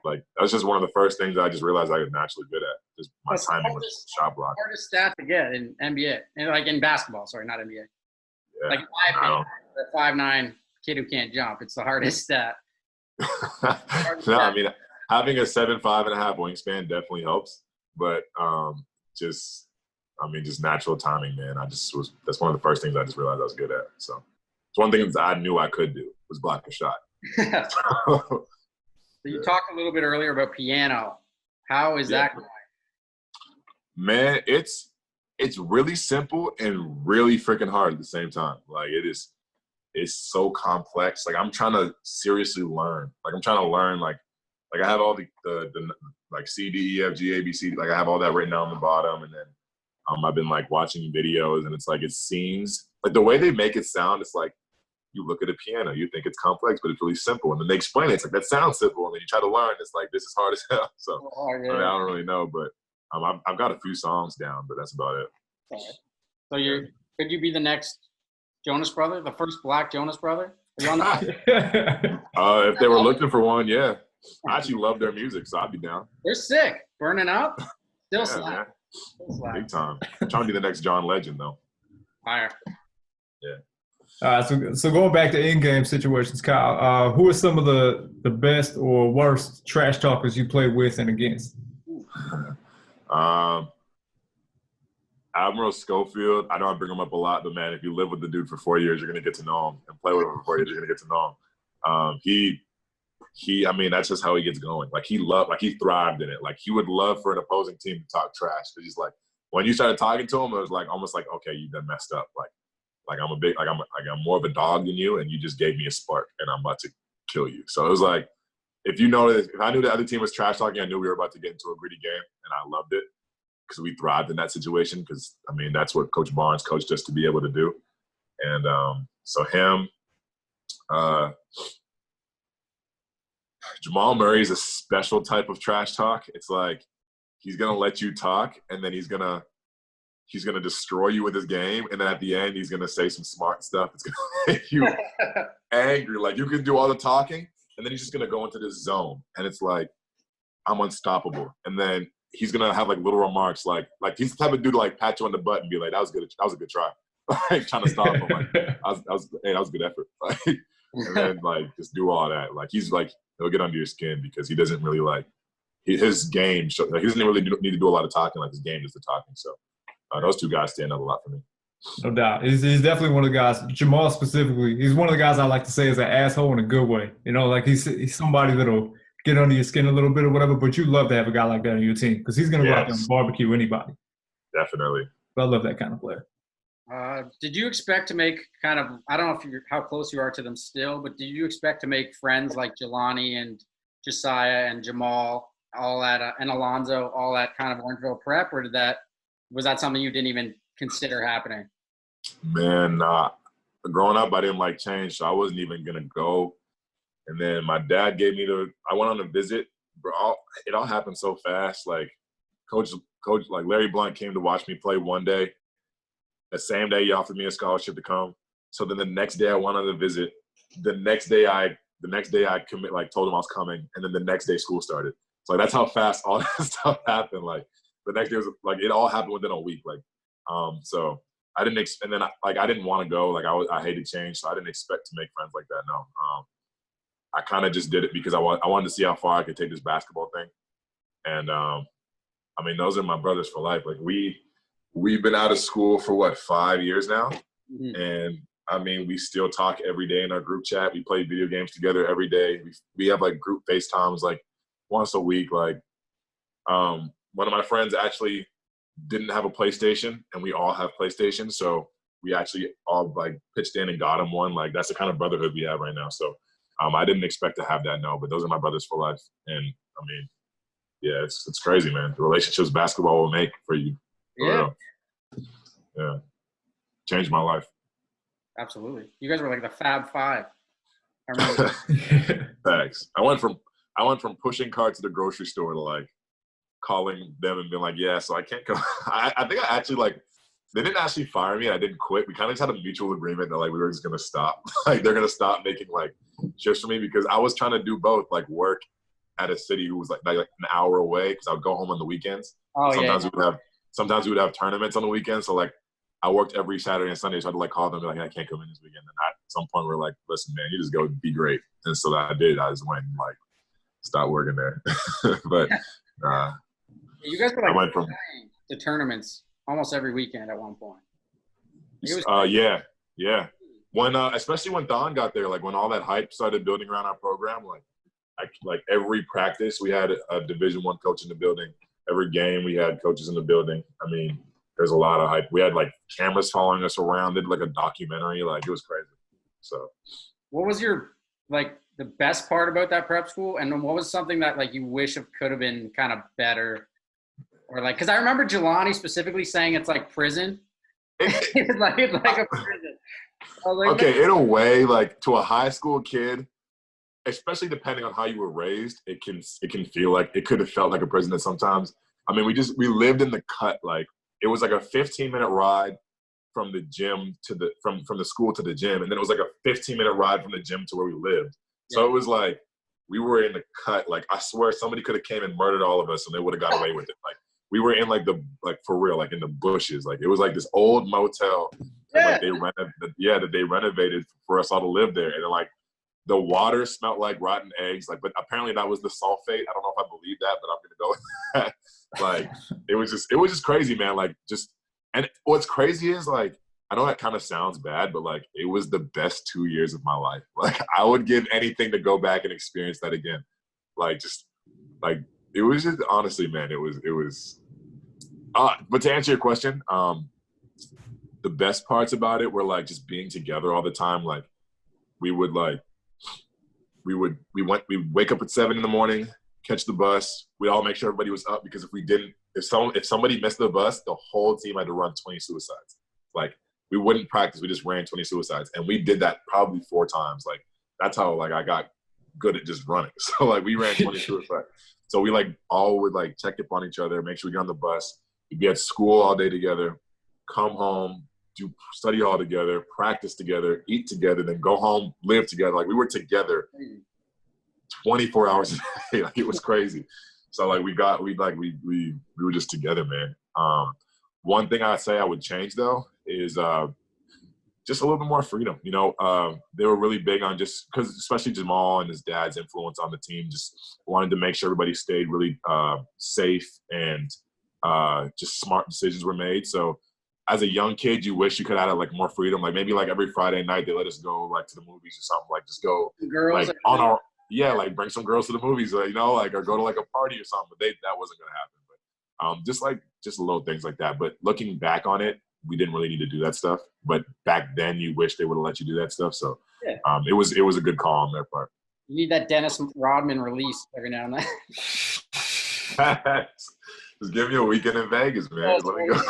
like that was just one of the first things I just realized I was naturally good at. Just my timing was shot block. Hardest stat to get in NBA and like in basketball. Sorry, not NBA. Yeah, like in my opinion, the 5'9" kid who can't jump. It's the hardest stat. No, I mean having a 7'5" and a half wingspan definitely helps. But just natural timing, man. That's one of the first things I just realized I was good at. So it's one thing that I knew I could do was block a shot. So you talked a little bit earlier about piano. How is that going? Man, it's really simple and really freaking hard at the same time. Like it's so complex. Like I'm trying to seriously learn. Like I'm trying to learn like I have all the like C, D, E, F, G, A, B, C. Like I have all that written down on the bottom, and then I've been like watching videos, and it's like it seems like the way they make it sound. It's like you look at a piano, you think it's complex, but it's really simple, and then they explain it. It's like that sounds simple, and then you try to learn. It's like this is hard as hell. So I don't really know, but I've got a few songs down, but that's about it. Okay. So could you be the next Jonas Brother, the first Black Jonas Brother? Are you on the if they were looking for one, yeah. I actually love their music, so I'd be down. They're sick. Burning Up. Still slap. Big time. I'm trying to be the next John Legend, though. Fire. Yeah. All right, so going back to in-game situations, Kyle, who are some of the best or worst trash talkers you played with and against? Admiral Schofield. I know I bring him up a lot, but man, if you live with the dude for 4 years, you're gonna get to know him, and play with him for 4 years, you're gonna get to know him. I mean, that's just how he gets going. Like he thrived in it. Like he would love for an opposing team to talk trash, because he's like, when you started talking to him, it was like almost like, okay, you done messed up. Like I'm more of a dog than you, and you just gave me a spark, and I'm about to kill you. So it was like, if I knew the other team was trash talking, I knew we were about to get into a gritty game, and I loved it because we thrived in that situation. Because I mean, that's what Coach Barnes coached us to be able to do. And so him, Jamal Murray is a special type of trash talk. It's like he's gonna let you talk, and then he's gonna destroy you with his game, and then at the end he's gonna say some smart stuff. It's gonna make you angry. Like you can do all the talking, and then he's just gonna go into this zone, and it's like I'm unstoppable. And then he's gonna have like little remarks, like he's the type of dude to like pat you on the butt and be like, "That was good. That was a good try." Like trying to stop him. Like that was a good effort. Like, and then like just do all that. Like he's like he'll get under your skin because he doesn't really like his game. Like he doesn't really need to do a lot of talking. Like his game is the talking. So those two guys stand out a lot for me. No doubt. He's definitely one of the guys. Jamal specifically, he's one of the guys I like to say is an asshole in a good way. You know, like he's somebody that'll get under your skin a little bit or whatever, but you love to have a guy like that on your team because he's going to go out there and barbecue anybody. Definitely. But I love that kind of player. Did you expect to make kind of, I don't know how close you are to them still, but did you expect to make friends like Jelani and Josiah and Jamal, all at, and Alonzo, all at kind of Orangeville Prep, or was that something you didn't even consider happening? Man, growing up, I didn't like change, so I wasn't even going to go. And then my dad gave me I went on a visit. Bro, it all happened so fast. Like, Coach, like Larry Blunt came to watch me play one day. The same day he offered me a scholarship to come. So then the next day I went on the visit. The next day I commit, like told him I was coming, and then the next day school started. So like, that's how fast all that stuff happened. Like the next day was like it all happened within a week. Like, so I didn't and then I didn't want to go. Like I hated change, so I didn't expect to make friends like that. No, I kind of just did it because I wanted to see how far I could take this basketball thing. And I mean, those are my brothers for life. Like we've been out of school for 5 years now, and I mean, we still talk every day in our group chat. We play video games together every day. We have like group FaceTimes like once a week. Like one of my friends actually didn't have a PlayStation, and we all have PlayStations. So we actually all like pitched in and got him one. Like that's the kind of brotherhood we have right now. So I didn't expect to have that, no, but those are my brothers for life. And I mean, yeah, it's crazy, man. The relationships basketball will make for you. For Yeah. real. Yeah. Changed my life. Absolutely. You guys were like the Fab Five. I remember. Thanks. I went from pushing carts to the grocery store to like calling them and being like, yeah, so I can't come. I think I actually like, they didn't actually fire me. I didn't quit. We kind of just had a mutual agreement that like we were just gonna stop. Like they're gonna stop making like shifts for me because I was trying to do both, like work at a city who was like an hour away because I would go home on the weekends. Oh, Sometimes we would have tournaments on the weekends. So like I worked every Saturday and Sunday, so I had to like call them and be like, hey, I can't come in this weekend. And at some point we're like, listen, man, you just go be great. And so I did. I just went and like stopped working there. But you guys were I like went from the tournaments almost every weekend at one point. It was yeah. When especially when Don got there, like when all that hype started building around our program, like every practice we had a Division I coach in the building. Every game we had coaches in the building. I mean, there's a lot of hype. We had like cameras following us around. Did like a documentary. Like it was crazy. So, what was your like the best part about that prep school, and what was something that like you wish it could have been kind of better, or like because I remember Jelani specifically saying it's like prison. It's like a prison. I was like, okay, in a way, like to a high school kid, especially depending on how you were raised, it can feel like it could have felt like a prison at sometimes. I mean, we lived in the cut. Like it was like a 15-minute ride from the gym to the from the school to the gym, and then it was like a 15-minute ride from the gym to where we lived. So it was like we were in the cut. Like I swear somebody could have came and murdered all of us and they would have got away with it. Like we were in like for real, like in the bushes. Like it was like this old motel that they renovated for us all to live there. And then like the water smelled like rotten eggs. Like, but apparently that was the sulfate. I don't know if I believe that, but I'm gonna go with that. Like it was just crazy, man. Like and what's crazy is like I know that kind of sounds bad, but like it was the best 2 years of my life. Like I would give anything to go back and experience that again. Like just like it was just honestly, man, it was but to answer your question, the best parts about it were like just being together all the time. Like we'd wake up at 7 a.m, catch the bus. We'd all make sure everybody was up because if somebody missed the bus, the whole team had to run 20 suicides. Like we wouldn't practice, we just ran 20 suicides. And we did that probably 4 times. Like that's how like I got good at just running. So like we ran 20 suicides. So we like all would like check up on each other, make sure we got on the bus. We'd be at school all day together, come home, do study all together, practice together, eat together, then go home, live together. Like we were together 24 hours a day. Like it was crazy. So like we were just together, man. One thing I'd say I would change though is just a little bit more freedom. You know, they were really big on just because especially Jamal and his dad's influence on the team, just wanted to make sure everybody stayed really safe and just smart decisions were made. So as a young kid, you wish you could have had like more freedom. Like maybe like every Friday night they let us go like to the movies or something. Like just go girls like on our like bring some girls to the movies, you know, like or go to like a party or something. But that wasn't gonna happen. But just little things like that. But looking back on it, we didn't really need to do that stuff. But back then, you wish they would have let you do that stuff. So it was a good call on their part. You need that Dennis Rodman release every now and then. Just give me a weekend in Vegas, man. Let me go.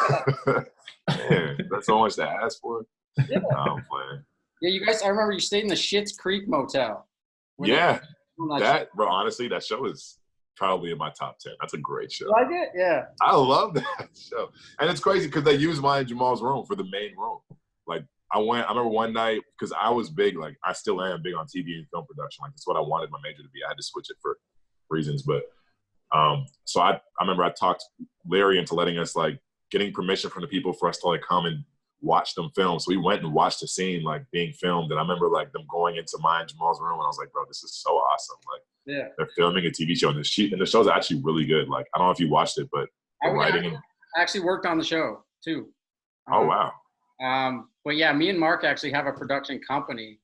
Man, that's so much to ask for. Yeah. I'm playing. Yeah, you guys. I remember you stayed in the Schitt's Creek Motel. Yeah, bro. Honestly, that show is probably in my top 10. That's a great show. You like it? Yeah. I love that show, and it's crazy because they used mine and Jamal's room for the main room. Like I remember one night because I was big. Like I still am big on TV and film production. Like that's what I wanted my major to be. I had to switch it for reasons, but. So I remember I talked Larry into letting us like getting permission from the people for us to like come and watch them film. So we went and watched the scene like being filmed. And I remember like them going into mine and Jamal's room and I was like, bro, this is so awesome. Like they're filming a TV show and the show's actually really good. Like, I don't know if you watched it, but the writing. I actually worked on the show too. Oh, wow. But yeah, me and Mark actually have a production company.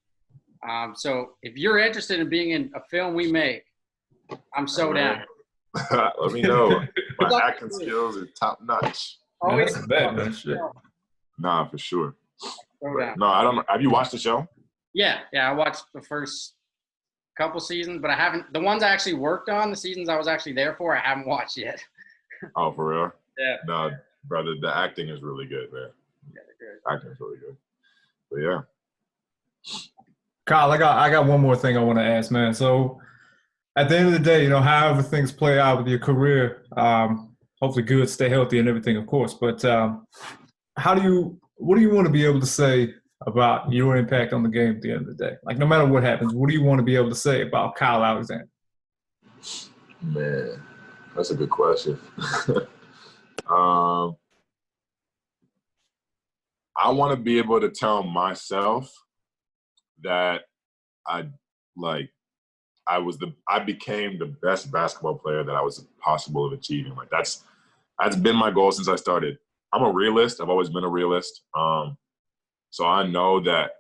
So if you're interested in being in a film we make, I'm so down. Let me know. My acting skills are top notch. Man, that's a bet, man. Shit. Nah, for sure. So down. No, I don't know. Have you watched the show? Yeah, I watched the first couple seasons, but I haven't. The ones I actually worked on, the seasons I was actually there for, I haven't watched yet. Oh, for real? Yeah. No, brother, the acting is really good, man. Yeah, good. Acting is really good. But yeah. Kyle, I got one more thing I want to ask, man. So at the end of the day, however things play out with your career, hopefully good, stay healthy and everything, of course. But what do you want to be able to say about your impact on the game at the end of the day? Like, no matter what happens, what do you want to be able to say about Kyle Alexander? Man, that's a good question. I want to be able to tell myself that I became the best basketball player that I was possible of achieving. Like that's been my goal since I started. I'm a realist. I've always been a realist. So I know that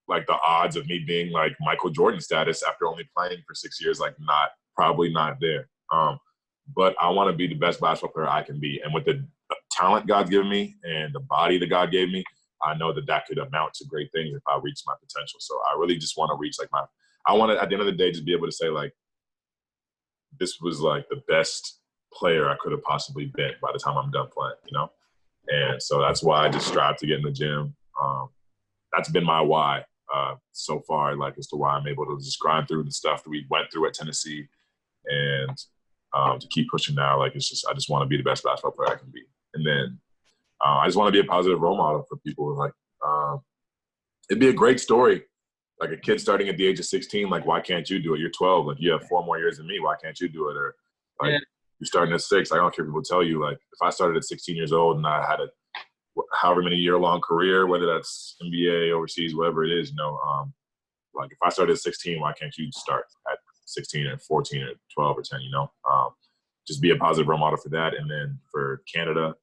like the odds of me being like Michael Jordan status after only playing for 6 years, like probably not there. But I want to be the best basketball player I can be. And with the talent God's given me and the body that God gave me, I know that could amount to great things if I reach my potential. So I really just want to reach I want to, at the end of the day, just be able to say like, this was like the best player I could have possibly been by the time I'm done playing, And so that's why I just strive to get in the gym. That's been my why so far, like as to why I'm able to just grind through the stuff that we went through at Tennessee and to keep pushing now. Like I just want to be the best basketball player I can be. And then I just want to be a positive role model for people. Like it'd be a great story. Like a kid starting at the age of 16, like, why can't you do it? You're 12, like you have 4 more years than me. Why can't you do it? Or like you're starting at 6. I don't care if people tell you, like if I started at 16 years old and I had a however many year-long career, whether that's NBA, overseas, whatever it is, like if I started at 16, why can't you start at 16 or 14 or 12 or 10, just be a positive role model for that. And then for Canada,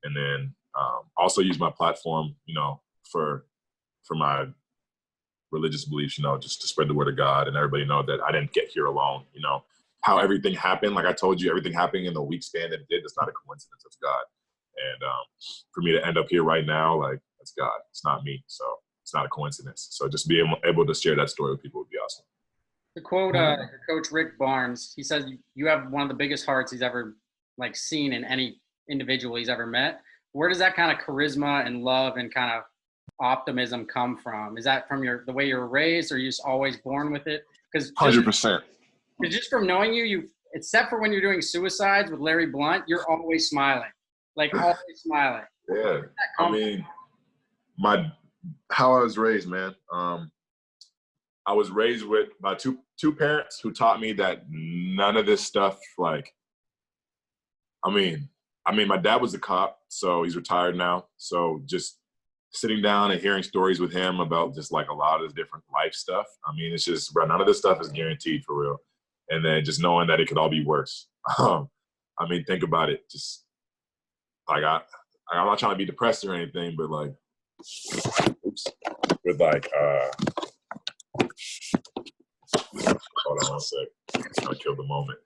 and then also use my platform, for my religious beliefs, just to spread the word of God and everybody know that I didn't get here alone, how everything happened. Like I told you, everything happening in the week span that it did, it's not a coincidence, it's God. And for me to end up here right now, like it's God, it's not me. So it's not a coincidence. So just being able to share that story with people would be awesome. To quote Coach Rick Barnes, he says, you have one of the biggest hearts he's ever like seen in any individual he's ever met. Where does that kind of charisma and love and kind of optimism come from? Is that from the way you were raised, or are you just always born with it? Because 100%. Just from knowing you, except for when you're doing suicides with Larry Blunt, you're always smiling, like always smiling. Yeah, I mean, how I was raised, man. I was raised by two parents who taught me that none of this stuff, like, I mean, my dad was a cop, so he's retired now. So just sitting down and hearing stories with him about just like a lot of different life stuff. I mean, it's just, bro, none of this stuff is guaranteed for real. And then just knowing that it could all be worse. I mean, think about it. Just like, I'm not trying to be depressed or anything, but like, with like, hold on one sec. I killed the moment.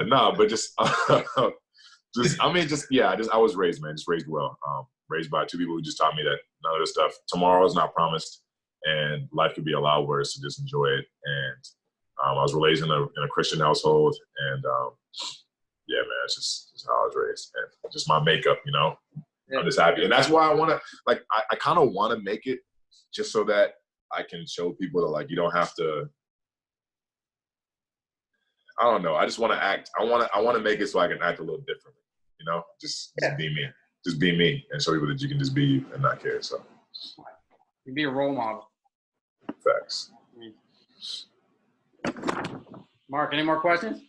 No, but just, I was raised, man, just raised well. Raised by two people who just taught me that none of this stuff, tomorrow is not promised, and life could be a lot worse, so just enjoy it. And I was raised in a Christian household, and yeah, man, it's just how I was raised, and just my makeup, Yeah. I'm just happy, and that's why I want to, like, I kind of want to make it just so that I can show people that, like, you don't have to. I don't know. I just want to act. I want to make it so I can act a little differently, Just be me. Just be me and show people that you can just be you and not care. So you be a role model. Facts. Mark, any more questions?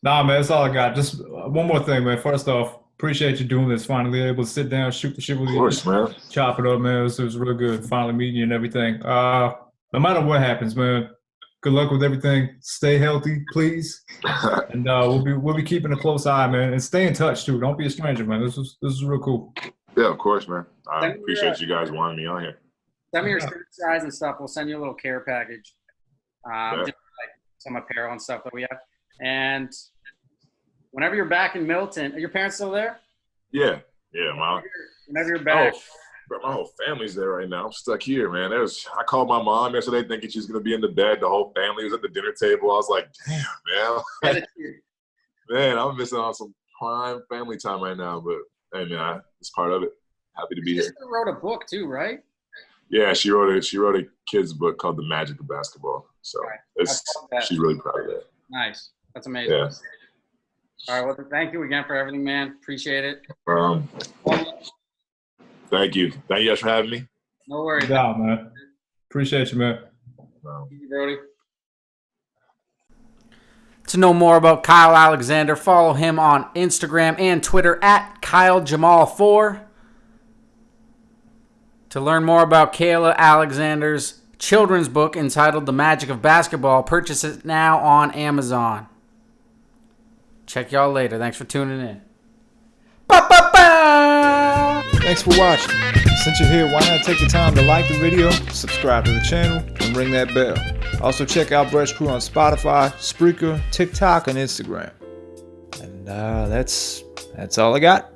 Nah, man, that's all I got. Just one more thing, man. First off, appreciate you doing this. Finally able to sit down, shoot the shit with you. Of course, man. Chop it up, man. It was really good. Finally meeting you and everything. No matter what happens, man, good luck with everything. Stay healthy, please. And we'll be keeping a close eye, man. And stay in touch too. Don't be a stranger, man. This is real cool. Yeah, of course, man. I Send me appreciate you guys wanting me on here. Send me your shirt size and stuff. We'll send you a little care package. Yeah. Just like some apparel and stuff that we have. And whenever you're back in Milton, are your parents still there? Yeah, Whenever you're back. Bro, my whole family's there right now. I'm stuck here, man. I called my mom yesterday thinking she's gonna be in the bed. The whole family was at the dinner table. I was like, damn, man. Man, I'm missing on some prime family time right now. But hey, man, it's part of it. Happy to be here. She wrote a book too, right? Yeah, she wrote a kid's book called The Magic of Basketball. So she's really proud of that. Nice. That's amazing. Yeah. All right. Well, thank you again for everything, man. Appreciate it. Thank you. Thank you guys for having me. No worries. Yeah, man. Appreciate you, man. Thank you, Brody. To know more about Kyle Alexander, follow him on Instagram and Twitter at KyleJamal4. To learn more about Kayla Alexander's children's book entitled The Magic of Basketball, purchase it now on Amazon. Check y'all later. Thanks for tuning in. Ba-ba-ba! Thanks for watching. Since you're here, why not take the time to like the video, subscribe to the channel, and ring that bell. Also check out Bresh Crew on Spotify, Spreaker, TikTok, and Instagram. And that's all I got.